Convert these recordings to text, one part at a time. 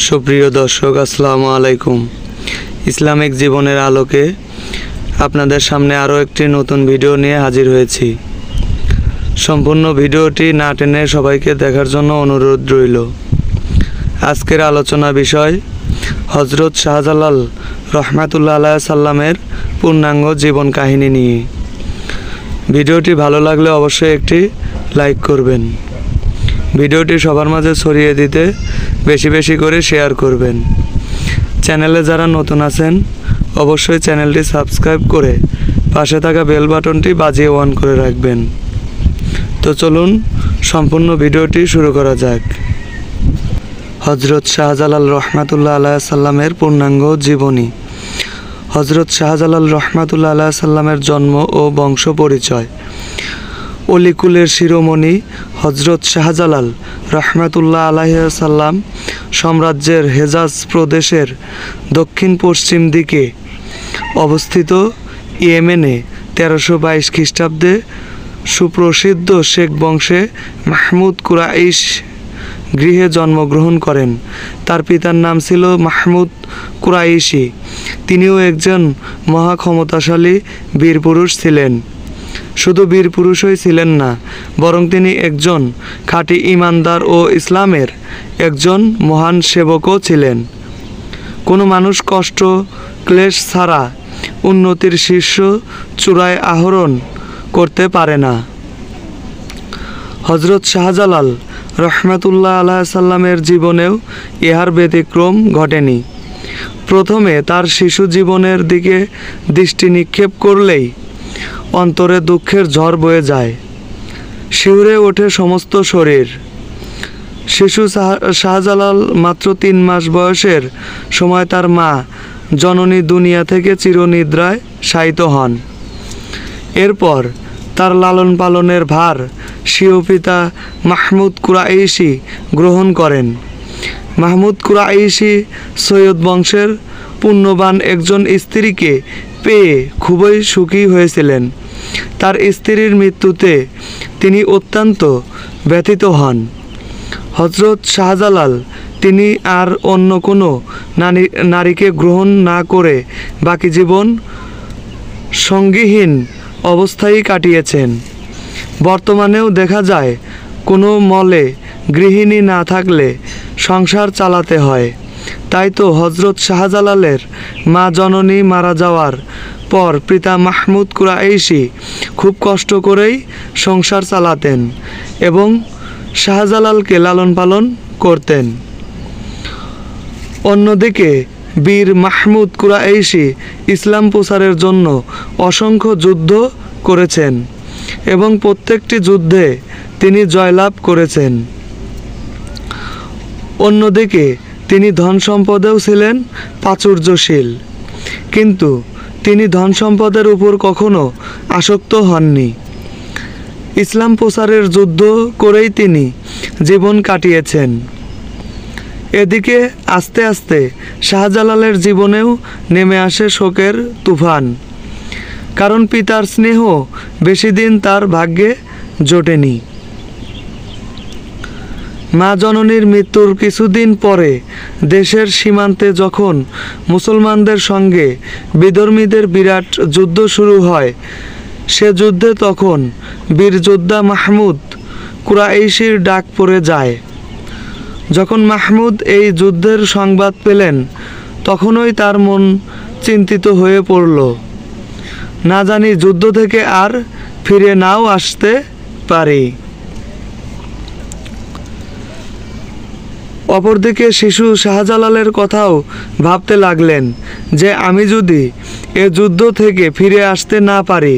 সুপ্রিয় দর্শক, আসসালামু আলাইকুম। ইসলামিক জীবনের আলোকে আপনাদের সামনে আরও একটি নতুন ভিডিও নিয়ে হাজির হয়েছি। সম্পূর্ণ ভিডিওটি না টেনে সবাইকে দেখার জন্য অনুরোধ রইল। আজকের আলোচনা বিষয় হযরত শাহজালাল রহমাতুল্লাহ আলাইহি সাল্লামের পূর্ণাঙ্গ জীবন কাহিনী নিয়ে। ভিডিওটি ভালো লাগলে অবশ্যই একটি লাইক করবেন। ভিডিওটি সবার মাঝে ছড়িয়ে দিতে বেশি বেশি করে শেয়ার করবেন। চ্যানেলে যারা নতুন আছেন অবশ্যই চ্যানেলটি সাবস্ক্রাইব করে পাশে থাকা বেল বাটনটি বাজিয়ে অন করে রাখবেন। তো চলুন সম্পূর্ণ ভিডিওটি শুরু করা যাক। হযরত শাহজালাল রহমাতুল্লাহ আলাইহি সাল্লামের পূর্ণাঙ্গ জীবনী। হযরত শাহজালাল রহমাতুল্লাহ আলাইহি সাল্লামের জন্ম ও বংশ পরিচয়। অলিকুলের শিরোমণি হযরত শাহজালাল রহমাতুল্লাহ আলাইহি সাল্লাম সাম্রাজ্যের হেজাজ প্রদেশের দক্ষিণ পশ্চিম দিকে অবস্থিত ইয়েমেনে 1322 খ্রিস্টাব্দে সুপ্রসিদ্ধ শেখ বংশে মাহমুদ কুরাইশ গৃহে জন্মগ্রহণ করেন। তার পিতার নাম ছিল মাহমুদ কুরাইশি। তিনিও একজন মহাক্ষমতাশালী বীরপুরুষ ছিলেন। শুধু বীরপুরুষই ছিলেন না, বরং তিনি একজন খাঁটি ঈমানদার ও ইসলামের একজন মহান সেবকও ছিলেন। কোনো মানুষ কষ্ট ক্লেশ ছাড়া উন্নতির শীর্ষ চূড়ায় আরোহণ করতে পারে না। হযরত শাহজালাল রহমাতুল্লাহ আলাইহি সাল্লামের জীবনেও ইহার ব্যতিক্রম ঘটেনি। প্রথমে তার শিশু জীবনের দিকে দৃষ্টি নিক্ষেপ করলেই অন্তরে দুঃখের ঝড় বয়ে যায়, শিউরে ওঠে সমস্ত শরীর। শিশু শাহজালাল মাত্র 3 মাস বয়সের সময় তার মা জননী দুনিয়া থেকে চিরনিদ্রায় শায়িত হন। এরপর তার লালন পালনের ভার স্বীয় পিতা মাহমুদ কুরাইশি গ্রহণ করেন। মাহমুদ কুরাইশি সৈয়দ বংশের পুণ্যবান একজন স্ত্রীকে পেয়ে খুবই সুখী হয়েছিলেন। তার স্ত্রীর মৃত্যুতে তিনি অত্যন্ত ব্যথিত হন। হযরত শাহজালাল তিনি আর অন্য কোনো নারীকে গ্রহণ না করে বাকি জীবন সঙ্গীহীন অবস্থায় কাটিয়েছেন। বর্তমানেও দেখা যায় কোনো মলে গৃহিণী না থাকলে সংসার চালাতে হয়। তাই তো হযরত শাহজালালের মা জননী মারা যাওয়ার পর পিতা মাহমুদ কুরাইশি খুব কষ্ট করেই সংসার চালাতেন এবং শাহজালালকে লালন পালন করতেন। অন্যদিকে বীর মাহমুদ কুরাইশি ইসলাম প্রচারের জন্য অসংখ্য যুদ্ধ করেছেন এবং প্রত্যেকটি যুদ্ধে তিনি জয়লাভ করেছেন। অন্যদিকে তিনি ধন সম্পদেও ছিলেন প্রাচুর্যশীল, কিন্তু তিনি ধন সম্পদের উপর কখনো আসক্ত হননি। ইসলাম প্রচারের যুদ্ধ করেই তিনি জীবন কাটিয়েছেন। এদিকে আস্তে আস্তে শাহজালালের জীবনেও নেমে আসে শোকের তুফান, কারণ পিতার স্নেহ বেশি দিন তার ভাগ্যে জোটেনি। মা জননীর মৃত্যুর কিছুদিন পরে দেশের সীমান্তে যখন মুসলমানদের সঙ্গে বিধর্মীদের বিরাট যুদ্ধ শুরু হয়, সে যুদ্ধে তখন বীর যোদ্ধা মাহমুদ কুরাইশির ডাক পড়ে যায়। যখন মাহমুদ এই যুদ্ধের সংবাদ পেলেন, তখনই তার মন চিন্তিত হয়ে পড়ল। না জানি যুদ্ধ থেকে আর ফিরে নাও আসতে পারি। অপরদিকে শিশু শাহজালালের কথাও ভাবতে লাগলেন যে আমি যদি এ যুদ্ধ থেকে ফিরে আসতে না পারি,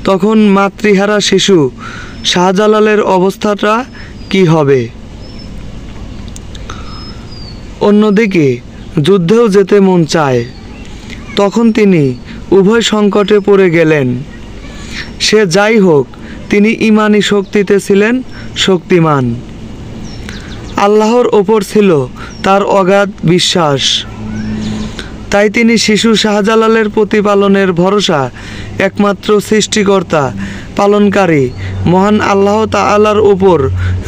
তখন মাতৃহারা শিশু শাহজালালের অবস্থাটা কি হবে। অন্যদিকে যুদ্ধেও যেতে মন চায়। তখন তিনি উভয় সংকটে পড়ে গেলেন। সে যাই হোক, তিনি ঈমানি শক্তিতে ছিলেন শক্তিমান। আল্লাহর ওপর ছিল তার অগাধ বিশ্বাস। তাই তিনি শিশু শাহজালালের প্রতিপালনের ভরসা একমাত্র সৃষ্টিকর্তা পালনকারী মহান আল্লাহ তাআলার উপর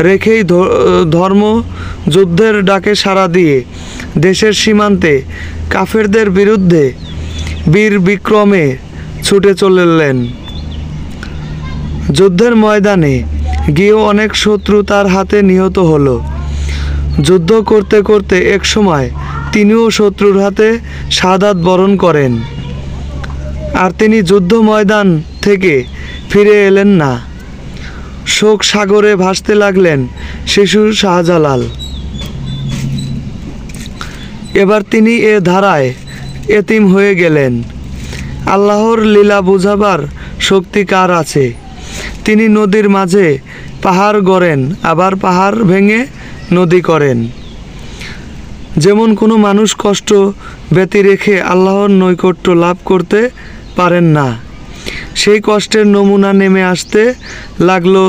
রেখেই ধর্ম যুদ্ধের ডাকে সাড়া দিয়ে দেশের সীমান্তে কাফেরদের বিরুদ্ধে বীর বিক্রমে ছুটে চললেন। যুদ্ধের ময়দানে গিয়েও অনেক শত্রু তার হাতে নিহত হলো। যুদ্ধ করতে করতে একসময় তিনিও শত্রুর হাতে শাহাদাত বরণ করেন, আর তিনি যুদ্ধ ময়দান থেকে ফিরে এলেন না। শোক সাগরে ভাসতে লাগলেন শিশু শাহজালাল। এবার তিনি এ ধারায় এতিম হয়ে গেলেন। আল্লাহর লীলা বুঝাবার শক্তি কার আছে? তিনি নদীর মাঝে পাহাড় গড়েন, আবার পাহাড় ভেঙে নদী করেন। যেমন কোনো মানুষ কষ্ট ব্যতি রেখে আল্লাহর নৈকট্য লাভ করতে পারেন না, সেই কষ্টের নমুনা নেমে আসতে লাগলো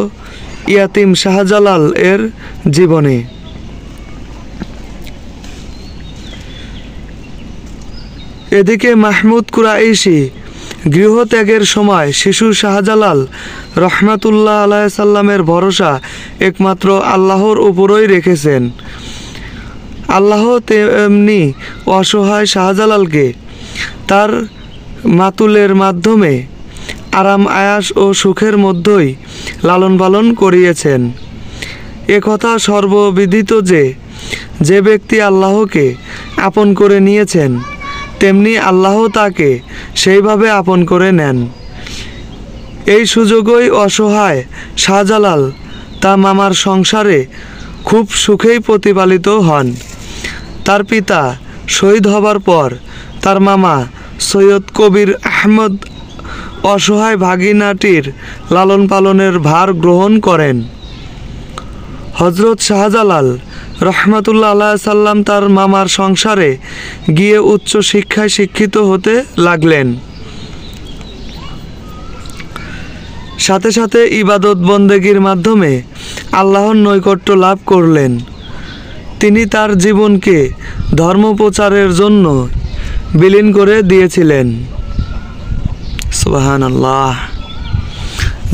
ইয়াতিম শাহজালাল এর জীবনে। এদিকে মাহমুদ কুরাইশি গৃহত্যাগের সময় শিশু শাহজালাল রহমাতুল্লাহ আলাইহি সাল্লামের ভরসা একমাত্র আল্লাহর উপরই রেখেছেন। আল্লাহ তেমনি অসহায় শাহজালালকে তার মাতুলের মাধ্যমে আরাম আয়াস ও সুখের মধ্যেই লালন পালন করিয়েছেন। একথা সর্ববিদিত যে ব্যক্তি আল্লাহকে আপন করে নিয়েছেন, তেমনি আল্লাহ তাকে সেইভাবে আপন করে নেন। এই সুযোগই অসহায় শাহজালাল তা মামার সংসারে খুব সুখেই প্রতিপালিত হন। তার পিতা শহীদ হবার পর তার মামা সৈয়দ কবির আহমদ অসহায় ভাগিনাটির লালন পালনের ভার গ্রহণ করেন। হজরত শাহজালাল রহমাতুল্লাহ আলাইহি সাল্লাম তার মামার সংসারে গিয়ে উচ্চ শিক্ষায় শিক্ষিত হতে লাগলেন। সাথে সাথে ইবাদত বন্দেগীর মাধ্যমে আল্লাহর নৈকট্য লাভ করলেন। তিনি তার জীবনকে ধর্ম প্রচারের জন্য বিলীন করে দিয়েছিলেন। সুবহানাল্লাহ।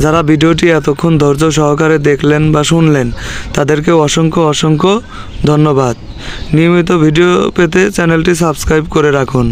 যারা ভিডিওটি এতক্ষণ ধৈর্য সহকারে দেখলেন বা শুনলেন, তাদেরকে অসংখ্য অসংখ্য ধন্যবাদ। নিয়মিত ভিডিও পেতে চ্যানেলটি সাবস্ক্রাইব করে রাখুন।